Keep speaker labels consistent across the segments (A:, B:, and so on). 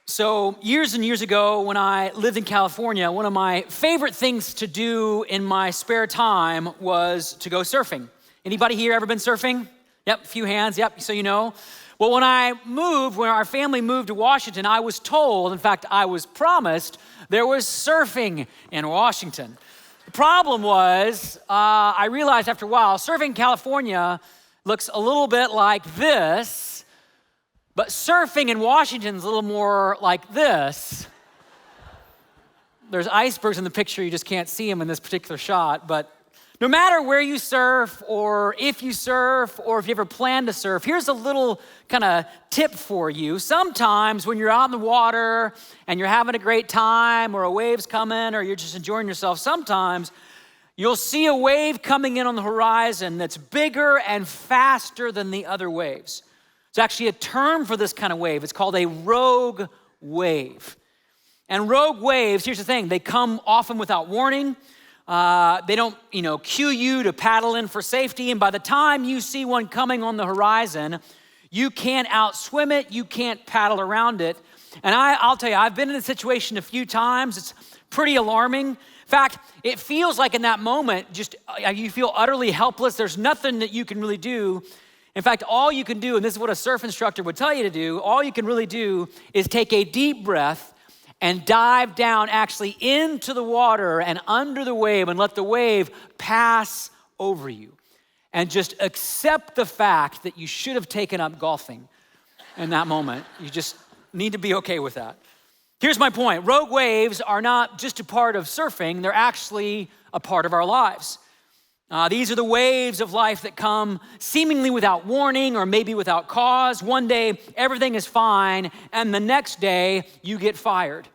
A: So years and years ago when I lived in California, one of my favorite things to do in my spare time was to go surfing. Anybody here ever been surfing? Yep, a few hands, yep, so you know. Well, when our family moved to Washington, I was told, in fact, I was promised, there was surfing in Washington. The problem was, I realized after a while, surfing in California looks a little bit like this, but surfing in Washington is a little more like this. There's icebergs in the picture, you just can't see them in this particular shot, but no matter where you surf, or if you ever plan to surf, here's a little kind of tip for you. Sometimes when you're out in the water and you're having a great time, or a wave's coming, or you're just enjoying yourself, sometimes you'll see a wave coming in on the horizon that's bigger and faster than the other waves. There's actually a term for this kind of wave. It's called a rogue wave. And rogue waves, here's the thing, they come often without warning. They don't, cue you to paddle in for safety. And by the time you see one coming on the horizon, you can't outswim it, you can't paddle around it. And I'll tell you, I've been in this situation a few times. It's pretty alarming. In fact, it feels like in that moment, you feel utterly helpless. There's nothing that you can really do. In fact, all you can do, and this is what a surf instructor would tell you to do, all you can really do is take a deep breath and dive down actually into the water and under the wave and let the wave pass over you. And just accept the fact that you should have taken up golfing in that moment. You just need to be okay with that. Here's my point. Rogue waves are not just a part of surfing, they're actually a part of our lives. These are the waves of life that come seemingly without warning or maybe without cause. One day, everything is fine, and the next day, you get fired,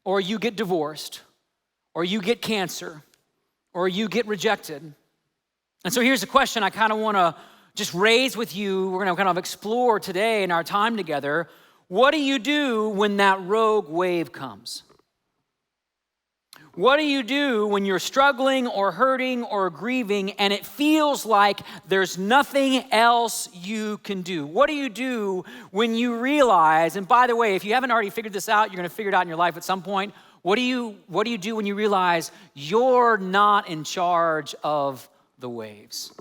A: or you get divorced, or you get cancer, or you get rejected. And so here's the question I kind of want to just raise with you. We're going to kind of explore today in our time together. What do you do when that rogue wave comes? What do you do when you're struggling or hurting or grieving and it feels like there's nothing else you can do? What do you do when you realize, and by the way, if you haven't already figured this out, you're gonna figure it out in your life at some point. What do you do when you realize you're not in charge of the waves?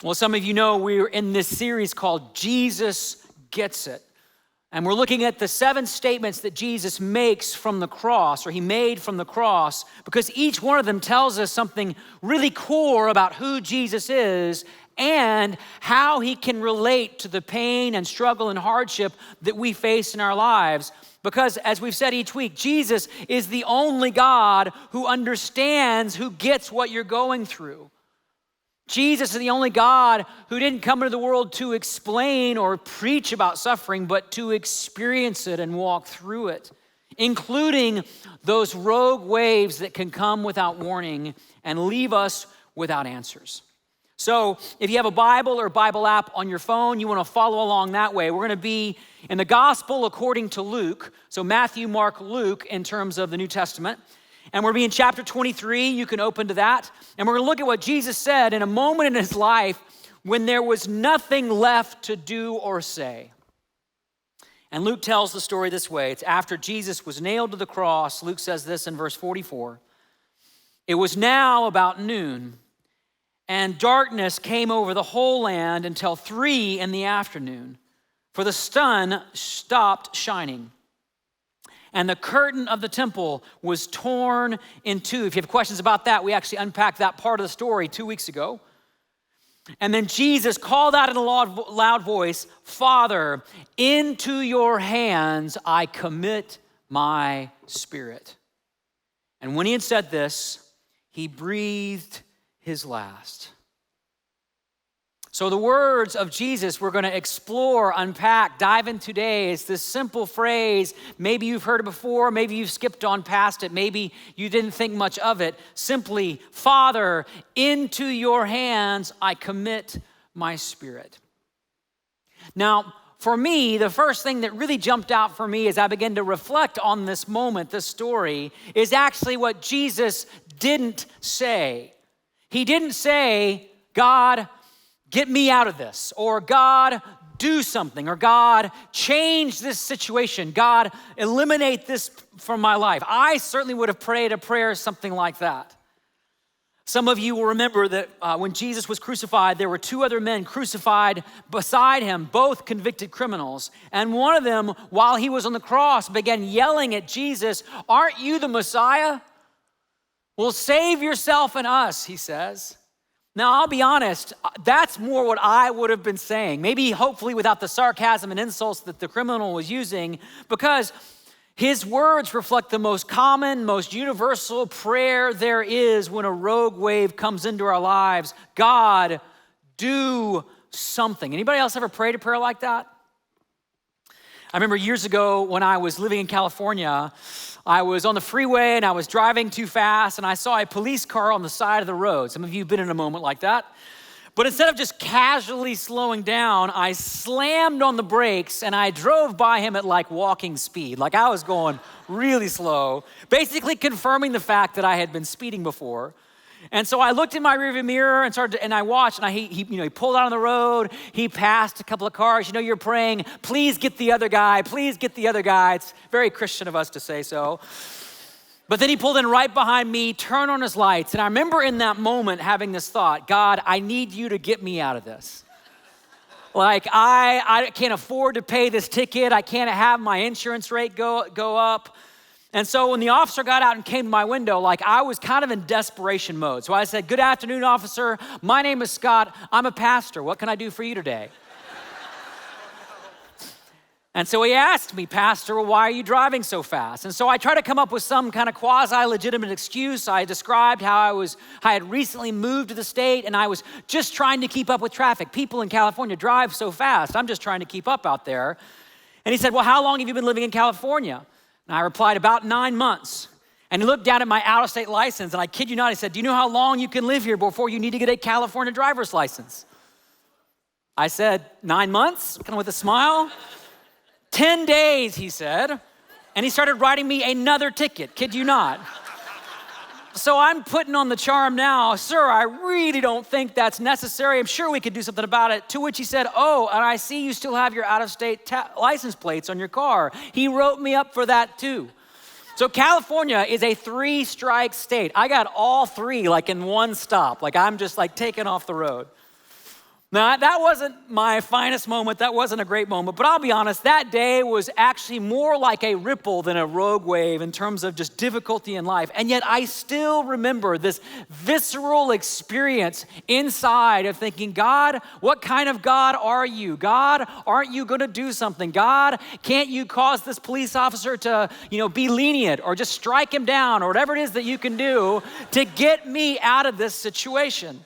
A: Well, some of you know we're in this series called Jesus Gets It. And we're looking at the 7 statements that Jesus makes from the cross, or he made from the cross, because each one of them tells us something really core about who Jesus is and how he can relate to the pain and struggle and hardship that we face in our lives. Because as we've said each week, Jesus is the only God who understands, who gets what you're going through. Jesus is the only God who didn't come into the world to explain or preach about suffering, but to experience it and walk through it, including those rogue waves that can come without warning and leave us without answers. So if you have a Bible or Bible app on your phone, you want to follow along that way. We're going to be in the Gospel according to Luke, so Matthew, Mark, Luke in terms of the New Testament. And we're going to be in chapter 23, you can open to that. And we're going to look at what Jesus said in a moment in his life when there was nothing left to do or say. And Luke tells the story this way. It's after Jesus was nailed to the cross. Luke says this in verse 44. It was now about noon, and darkness came over the whole land until 3 p.m, for the sun stopped shining. And the curtain of the temple was torn in two. If you have questions about that, we actually unpacked that part of the story 2 weeks ago. And then Jesus called out in a loud voice, "Father, into your hands I commit my spirit." And when he had said this, he breathed his last. So the words of Jesus we're going to explore, unpack, dive in today is this simple phrase. Maybe you've heard it before, maybe you've skipped on past it, maybe you didn't think much of it. Simply, "Father, into your hands I commit my spirit." Now, for me, the first thing that really jumped out for me as I began to reflect on this moment, this story, is actually what Jesus didn't say. He didn't say, "God, get me out of this," or "God, do something, or God, change this situation. God, eliminate this from my life. I certainly would have prayed a prayer something like that. Some of you will remember that when Jesus was crucified, there were two other men crucified beside him, both convicted criminals. And one of them, while he was on the cross, began yelling at Jesus, "Aren't you the Messiah? Well, save yourself and us," he says. Now, I'll be honest, that's more what I would have been saying. Maybe, hopefully, without the sarcasm and insults that the criminal was using, because his words reflect the most common, most universal prayer there is when a rogue wave comes into our lives. God, do something. Anybody else ever prayed a prayer like that? I remember years ago when I was living in California, I was on the freeway and I was driving too fast and I saw a police car on the side of the road. Some of you have been in a moment like that. But instead of just casually slowing down, I slammed on the brakes and I drove by him at like walking speed. Like I was going really slow, basically confirming the fact that I had been speeding before. And so I looked in my rearview mirror and I watched, and he pulled out on the road. He passed a couple of cars. You're praying, please get the other guy, please get the other guy. It's very Christian of us to say so. But then he pulled in right behind me, turned on his lights. And I remember in that moment having this thought, God, I need you to get me out of this. Like I can't afford to pay this ticket. I can't have my insurance rate go up. And so when the officer got out and came to my window, like I was kind of in desperation mode. So I said, "Good afternoon, officer. My name is Scott. I'm a pastor. What can I do for you today?" And so he asked me, "Pastor, well, why are you driving so fast?" And so I tried to come up with some kind of quasi-legitimate excuse. I described how I had recently moved to the state and I was just trying to keep up with traffic. People in California drive so fast. I'm just trying to keep up out there. And he said, "Well, how long have you been living in California?" And I replied, "About 9 months." And he looked down at my out-of-state license, and I kid you not, he said, "Do you know how long you can live here before you need to get a California driver's license?" I said, 9 months, kind of with a smile. 10 days, he said. And he started writing me another ticket, kid you not. So I'm putting on the charm now, "Sir, I really don't think that's necessary. I'm sure we could do something about it." To which he said, "Oh, and I see you still have your out-of-state license plates on your car." He wrote me up for that too. So California is a 3-strike state. I got all 3 like in one stop. Like I'm just like taking off the road. Now, that wasn't my finest moment. That wasn't a great moment. But I'll be honest, that day was actually more like a ripple than a rogue wave in terms of just difficulty in life. And yet I still remember this visceral experience inside of thinking, God, what kind of God are you? God, aren't you going to do something? God, can't you cause this police officer to, be lenient or just strike him down or whatever it is that you can do to get me out of this situation?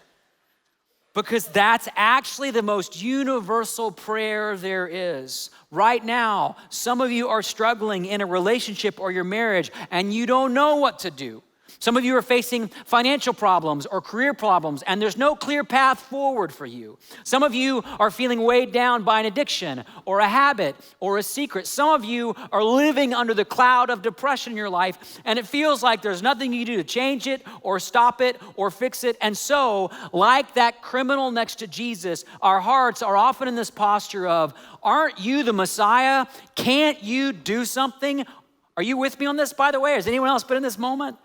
A: Because that's actually the most universal prayer there is. Right now, some of you are struggling in a relationship or your marriage and you don't know what to do. Some of you are facing financial problems or career problems and there's no clear path forward for you. Some of you are feeling weighed down by an addiction or a habit or a secret. Some of you are living under the cloud of depression in your life and it feels like there's nothing you can do to change it or stop it or fix it. And so, like that criminal next to Jesus, our hearts are often in this posture of, "Aren't you the Messiah? Can't you do something?" Are you with me on this, by the way? Has anyone else been in this moment?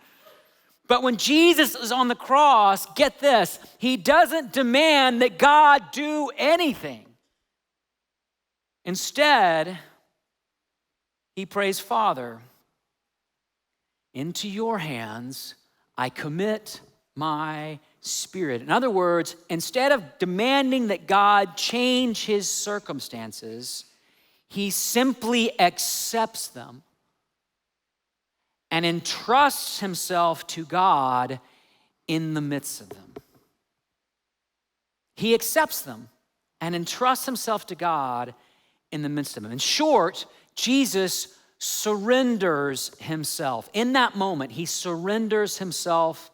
A: But when Jesus is on the cross, get this, he doesn't demand that God do anything. Instead, he prays, "Father, into your hands I commit my spirit." In other words, instead of demanding that God change his circumstances, he simply accepts them and entrusts himself to God in the midst of them. He accepts them and entrusts himself to God in the midst of them. In short, Jesus surrenders himself. In that moment, he surrenders himself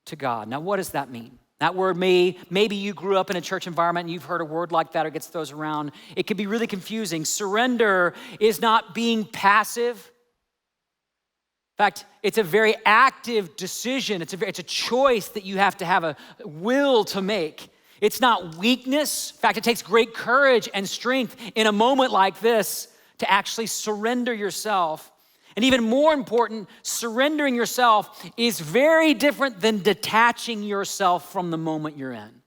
A: to God. Now, what does that mean? That word maybe you grew up in a church environment and you've heard a word like that or gets those around. It can be really confusing. Surrender is not being passive. In fact, it's a very active decision. It's a choice that you have to have a will to make. It's not weakness. In fact, it takes great courage and strength in a moment like this to actually surrender yourself. And even more important, surrendering yourself is very different than detaching yourself from the moment you're in.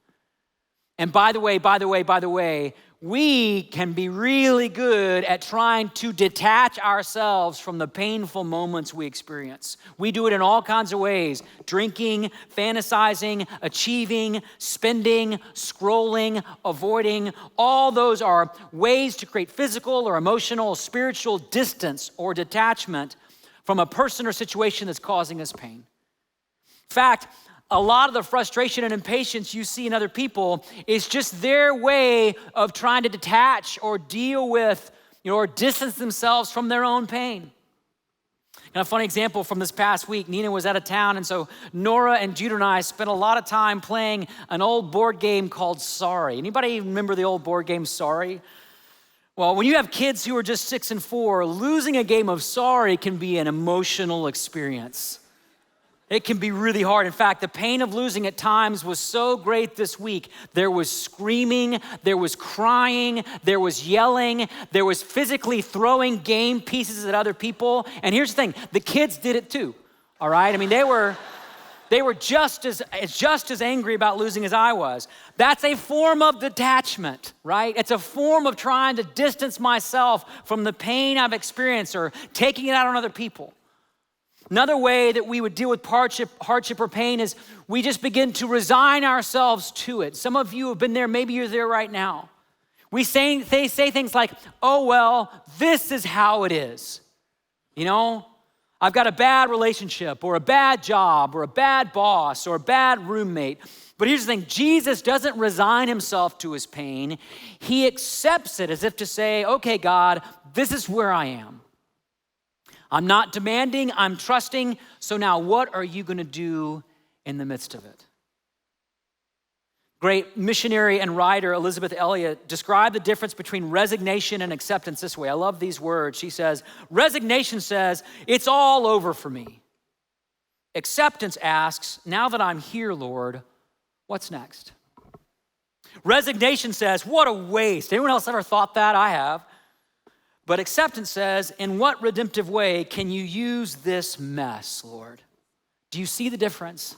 A: And by the way, we can be really good at trying to detach ourselves from the painful moments we experience. We do it in all kinds of ways: drinking, fantasizing, achieving, spending, scrolling, avoiding. All those are ways to create physical or emotional, spiritual distance or detachment from a person or situation that's causing us pain. In fact, a lot of the frustration and impatience you see in other people is just their way of trying to detach or deal with, or distance themselves from their own pain. And a funny example from this past week, Nina was out of town, and so Nora and Judah and I spent a lot of time playing an old board game called Sorry. Anybody remember the old board game Sorry? Well, when you have kids who are just 6 and 4, losing a game of Sorry can be an emotional experience. It can be really hard. In fact, the pain of losing at times was so great this week. There was screaming, there was crying, there was yelling, there was physically throwing game pieces at other people. And here's the thing, the kids did it too, all right? I mean, they were just as angry about losing as I was. That's a form of detachment, right? It's a form of trying to distance myself from the pain I've experienced or taking it out on other people. Another way that we would deal with hardship or pain is we just begin to resign ourselves to it. Some of you have been there, maybe you're there right now. They say things like, oh, well, this is how it is. I've got a bad relationship or a bad job or a bad boss or a bad roommate. But here's the thing, Jesus doesn't resign himself to his pain. He accepts it as if to say, okay, God, this is where I am. I'm not demanding, I'm trusting. So now what are you gonna do in the midst of it? Great missionary and writer Elizabeth Elliot described the difference between resignation and acceptance this way. I love these words. She says, resignation says, it's all over for me. Acceptance asks, now that I'm here, Lord, what's next? Resignation says, what a waste. Anyone else ever thought that? I have. But acceptance says, in what redemptive way can you use this mess, Lord? Do you see the difference?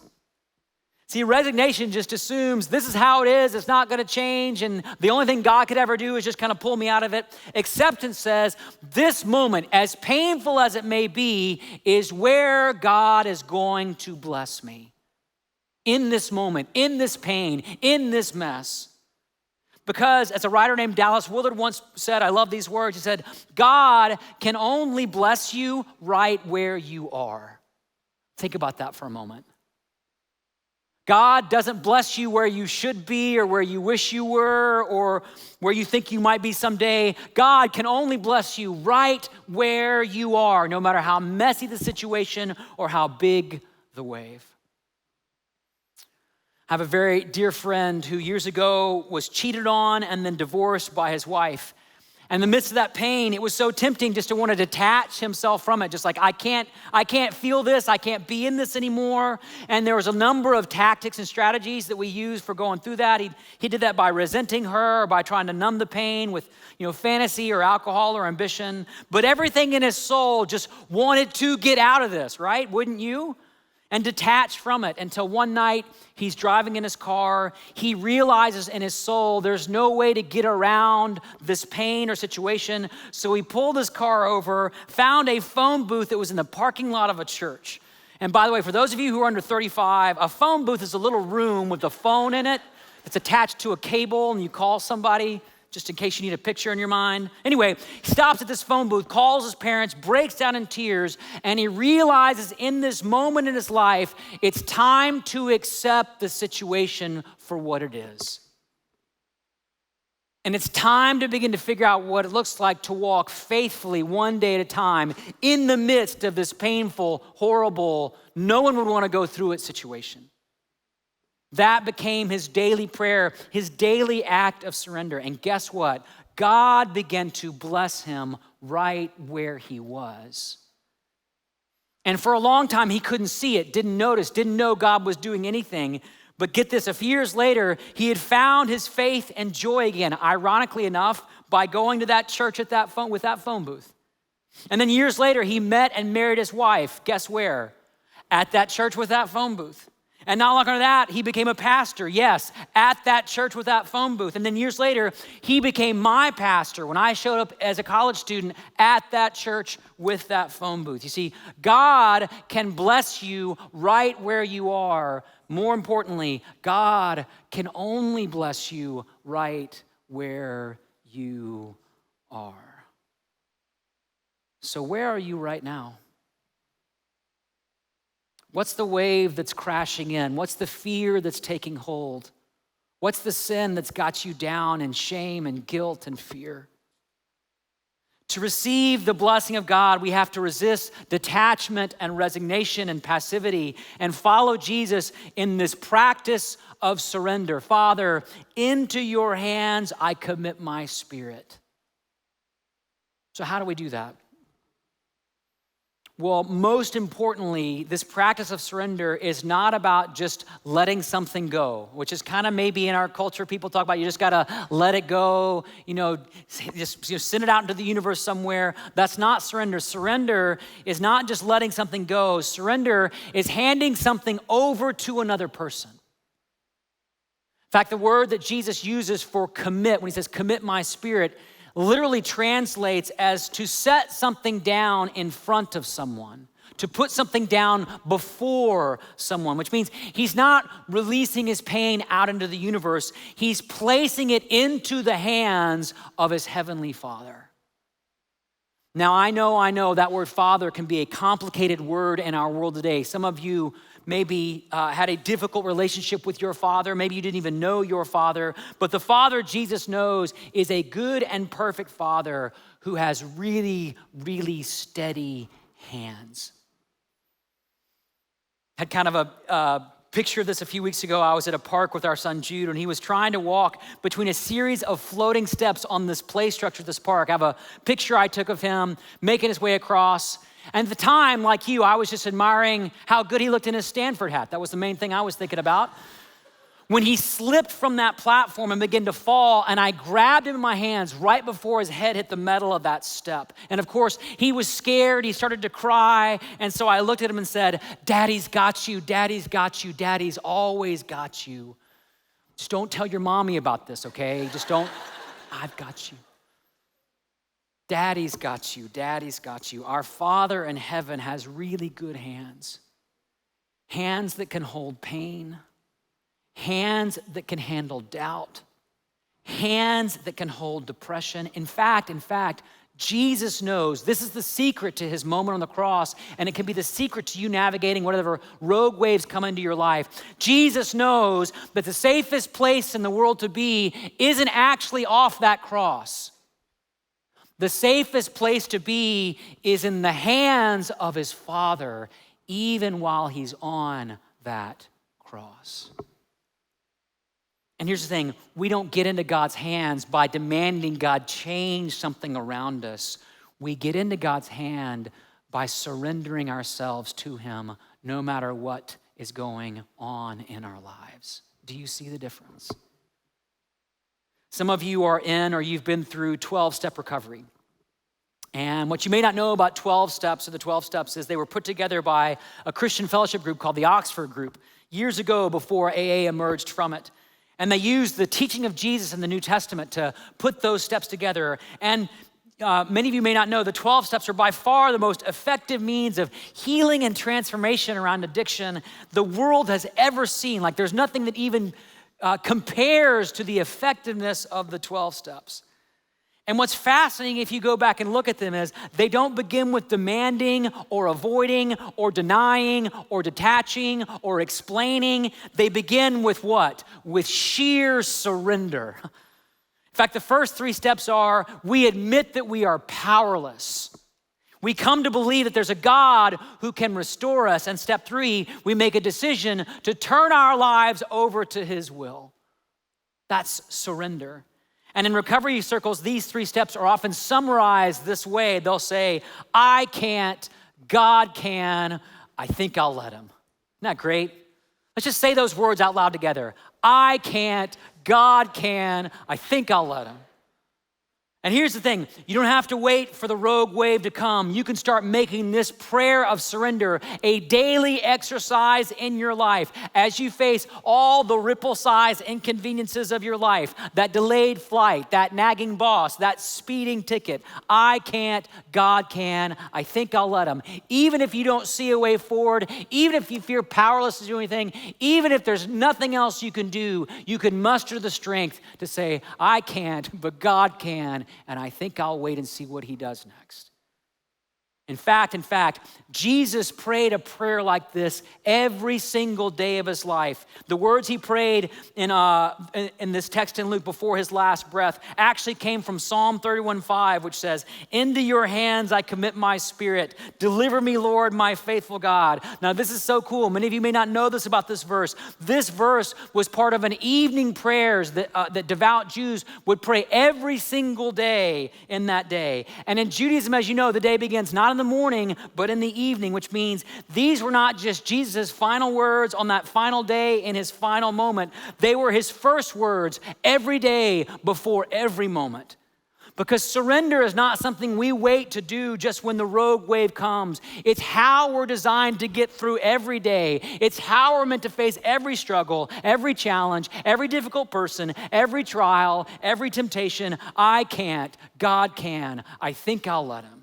A: See, resignation just assumes this is how it is, it's not gonna change, and the only thing God could ever do is just kind of pull me out of it. Acceptance says, this moment, as painful as it may be, is where God is going to bless me. In this moment, in this pain, in this mess. Because as a writer named Dallas Willard once said, I love these words, he said, God can only bless you right where you are. Think about that for a moment. God doesn't bless you where you should be or where you wish you were or where you think you might be someday. God can only bless you right where you are, no matter how messy the situation or how big the wave. I have a very dear friend who years ago was cheated on and then divorced by his wife. And in the midst of that pain, it was so tempting just to want to detach himself from it. Just like, I can't feel this, I can't be in this anymore. And there was a number of tactics and strategies that we used for going through that. He did that by resenting her or by trying to numb the pain with fantasy or alcohol or ambition. But everything in his soul just wanted to get out of this, right? Wouldn't you? And detach from it until one night he's driving in his car. He realizes in his soul there's no way to get around this pain or situation. So he pulled his car over, found a phone booth that was in the parking lot of a church. And by the way, for those of you who are under 35, a phone booth is a little room with a phone in it. It's attached to a cable and you call somebody just in case you need a picture in your mind. Anyway, he stops at this phone booth, calls his parents, breaks down in tears, and he realizes in this moment in his life, it's time to accept the situation for what it is. And it's time to begin to figure out what it looks like to walk faithfully one day at a time in the midst of this painful, horrible, no one would want to go through it situation. That became his daily prayer, his daily act of surrender. And guess what? God began to bless him right where he was. And for a long time, he couldn't see it, didn't notice, didn't know God was doing anything. But get this, a few years later, he had found his faith and joy again, ironically enough, by going to that church with that phone booth. And then years later, he met and married his wife. Guess where? At that church with that phone booth. And not long after that, he became a pastor, yes, at that church with that phone booth. And then years later, he became my pastor when I showed up as a college student at that church with that phone booth. You see, God can bless you right where you are. More importantly, God can only bless you right where you are. So where are you right now? What's the wave that's crashing in? What's the fear that's taking hold? What's the sin that's got you down in shame and guilt and fear? To receive the blessing of God, we have to resist detachment and resignation and passivity and follow Jesus in this practice of surrender. Father, into your hands I commit my spirit. So how do we do that? Well, most importantly, this practice of surrender is not about just letting something go, which is kind of maybe in our culture, people talk about you just gotta let it go, just send it out into the universe somewhere. That's not surrender. Surrender is not just letting something go. Surrender is handing something over to another person. In fact, the word that Jesus uses for commit, when he says commit my spirit, literally translates as to set something down in front of someone, to put something down before someone, which means he's not releasing his pain out into the universe. He's placing it into the hands of his heavenly Father. Now, I know that word Father can be a complicated word in our world today. Some of you maybe had a difficult relationship with your father. Maybe you didn't even know your father. But the Father Jesus knows is a good and perfect Father who has really, really steady hands. Had kind of a picture of this a few weeks ago. I was at a park with our son Jude, and he was trying to walk between a series of floating steps on this play structure of this park. I have a picture I took of him making his way across. And at the time, like you, I was just admiring how good he looked in his Stanford hat. That was the main thing I was thinking about. When he slipped from that platform and began to fall, and I grabbed him in my hands right before his head hit the metal of that step. And of course, he was scared. He started to cry. And so I looked at him and said, Daddy's got you. Daddy's got you. Daddy's always got you. Just don't tell your mommy about this, okay? Just don't. I've got you. Daddy's got you. Daddy's got you. Our Father in heaven has really good hands. Hands that can hold pain. Hands that can handle doubt. Hands that can hold depression. In fact, Jesus knows this is the secret to his moment on the cross, and it can be the secret to you navigating whatever rogue waves come into your life. Jesus knows that the safest place in the world to be isn't actually off that cross. The safest place to be is in the hands of his Father, even while he's on that cross. And here's the thing, we don't get into God's hands by demanding God change something around us. We get into God's hand by surrendering ourselves to him, no matter what is going on in our lives. Do you see the difference? Some of you are in or you've been through 12-step recovery. And what you may not know about 12 steps or the 12 steps is they were put together by a Christian fellowship group called the Oxford Group years ago before AA emerged from it. And they used the teaching of Jesus in the New Testament to put those steps together. And many of you may not know the 12 steps are by far the most effective means of healing and transformation around addiction the world has ever seen. Like there's nothing that even compares to the effectiveness of the 12 steps. And what's fascinating if you go back and look at them is they don't begin with demanding or avoiding or denying or detaching or explaining. They begin with what? With sheer surrender. In fact, the first 3 steps are we admit that we are powerless. We come to believe that there's a God who can restore us. And step 3, we make a decision to turn our lives over to his will. That's surrender. And in recovery circles, these 3 steps are often summarized this way. They'll say, I can't, God can, I think I'll let him. Isn't that great? Let's just say those words out loud together. I can't, God can, I think I'll let him. And here's the thing, you don't have to wait for the rogue wave to come. You can start making this prayer of surrender a daily exercise in your life as you face all the ripple-sized inconveniences of your life, that delayed flight, that nagging boss, that speeding ticket. I can't, God can, I think I'll let him. Even if you don't see a way forward, even if you feel powerless to do anything, even if there's nothing else you can do, you can muster the strength to say, I can't, but God can. And I think I'll wait and see what he does next. In fact, Jesus prayed a prayer like this every single day of his life. The words he prayed in this text in Luke before his last breath actually came from Psalm 31:5, which says, into your hands I commit my spirit. Deliver me, Lord, my faithful God. Now, this is so cool. Many of you may not know this about this verse. This verse was part of an evening prayers that devout Jews would pray every single day in that day. And in Judaism, as you know, the day begins not in the morning, but in the evening, which means these were not just Jesus' final words on that final day in his final moment. They were his first words every day before every moment. Because surrender is not something we wait to do just when the rogue wave comes. It's how we're designed to get through every day. It's how we're meant to face every struggle, every challenge, every difficult person, every trial, every temptation. I can't, God can, I think I'll let him.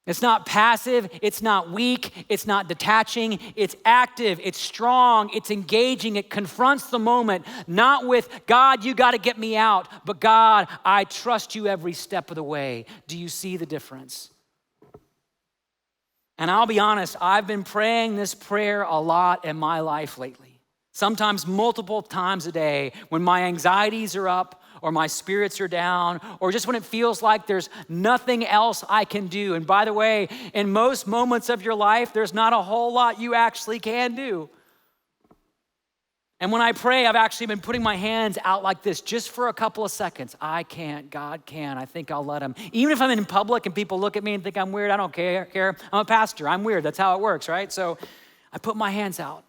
A: It's not passive, it's not weak, it's not detaching, it's active, it's strong, it's engaging, it confronts the moment, not with, God, you gotta get me out, but God, I trust you every step of the way. Do you see the difference? And I'll be honest, I've been praying this prayer a lot in my life lately. Sometimes multiple times a day when my anxieties are up, or my spirits are down, or just when it feels like there's nothing else I can do. And by the way, in most moments of your life, there's not a whole lot you actually can do. And when I pray, I've actually been putting my hands out like this just for a couple of seconds. I can't, God can, I think I'll let him. Even if I'm in public and people look at me and think I'm weird, I don't care. I'm a pastor, I'm weird, that's how it works, right? So I put my hands out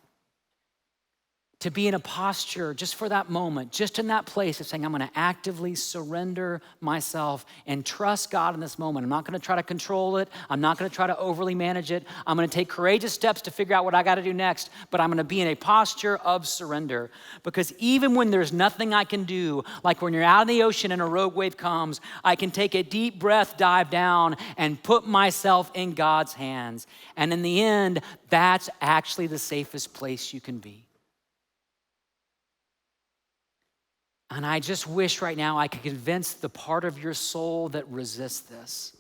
A: to be in a posture just for that moment, just in that place of saying, I'm gonna actively surrender myself and trust God in this moment. I'm not gonna try to control it. I'm not gonna try to overly manage it. I'm gonna take courageous steps to figure out what I gotta do next, but I'm gonna be in a posture of surrender. Because even when there's nothing I can do, like when you're out in the ocean and a rogue wave comes, I can take a deep breath, dive down, and put myself in God's hands. And in the end, that's actually the safest place you can be. And I just wish right now I could convince the part of your soul that resists this.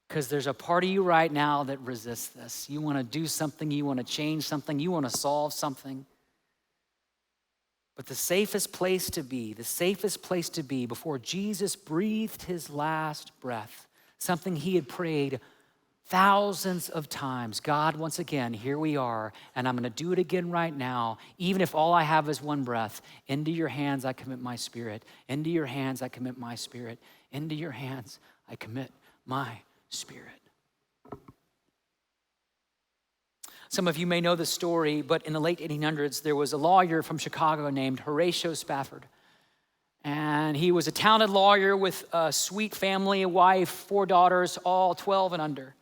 A: Because there's a part of you right now that resists this. You want to do something, you want to change something, you want to solve something. But the safest place to be before Jesus breathed his last breath, something he had prayed thousands of times. God, once again, here we are, and I'm gonna do it again right now, even if all I have is one breath. Into your hands I commit my spirit. Into your hands I commit my spirit. Into your hands I commit my spirit. Some of you may know the story, but in the late 1800s, there was a lawyer from Chicago named Horatio Spafford. And he was a talented lawyer with a sweet family, a wife, 4 daughters, all 12 and under.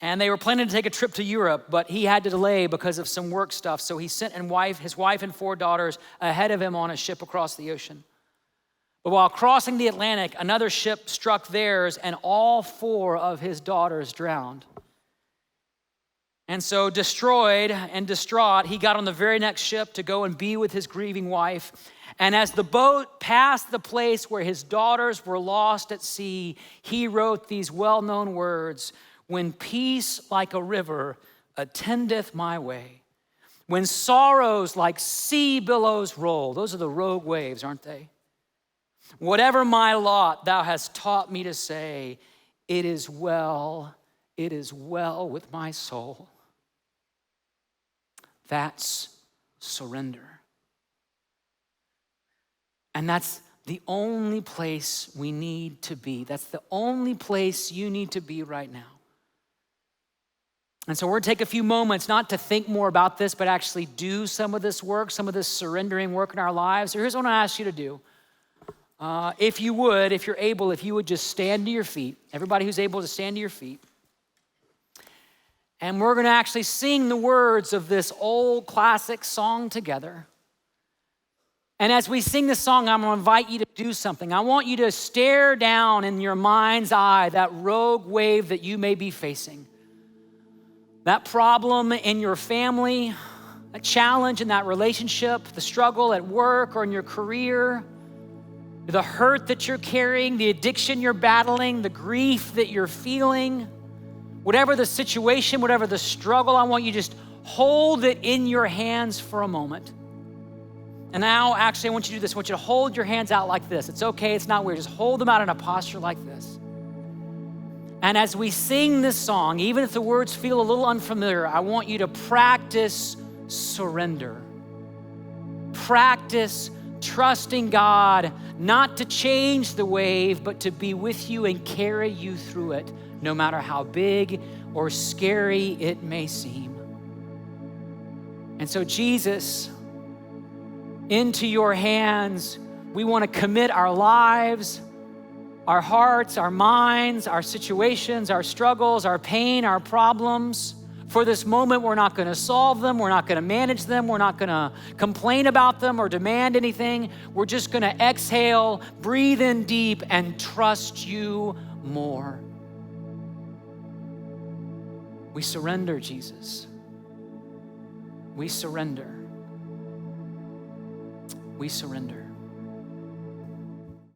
A: And they were planning to take a trip to Europe, but he had to delay because of some work stuff. So he sent his wife and 4 daughters ahead of him on a ship across the ocean. But while crossing the Atlantic, another ship struck theirs and all 4 of his daughters drowned. And so destroyed and distraught, he got on the very next ship to go and be with his grieving wife. And as the boat passed the place where his daughters were lost at sea, he wrote these well-known words, when peace like a river attendeth my way, when sorrows like sea billows roll, those are the rogue waves, aren't they? Whatever my lot, thou hast taught me to say, it is well with my soul. That's surrender. And that's the only place we need to be. That's the only place you need to be right now. And so we're gonna take a few moments not to think more about this, but actually do some of this work, some of this surrendering work in our lives. So here's what I want to ask you to do. If you're able, if you would just stand to your feet, everybody who's able to stand to your feet. And we're gonna actually sing the words of this old classic song together. And as we sing this song, I'm gonna invite you to do something. I want you to stare down in your mind's eye that rogue wave that you may be facing. That problem in your family, a challenge in that relationship, the struggle at work or in your career, the hurt that you're carrying, the addiction you're battling, the grief that you're feeling, whatever the situation, whatever the struggle, I want you to just hold it in your hands for a moment. And now, actually, I want you to do this. I want you to hold your hands out like this. It's okay, it's not weird. Just hold them out in a posture like this. And as we sing this song, even if the words feel a little unfamiliar, I want you to practice surrender. Practice trusting God, not to change the wave, but to be with you and carry you through it, no matter how big or scary it may seem. And so, Jesus, into your hands, we want to commit our lives, our hearts, our minds, our situations, our struggles, our pain, our problems. For this moment, we're not going to solve them. We're not going to manage them. We're not going to complain about them or demand anything. We're just going to exhale, breathe in deep, and trust you more. We surrender, Jesus. We surrender. We surrender.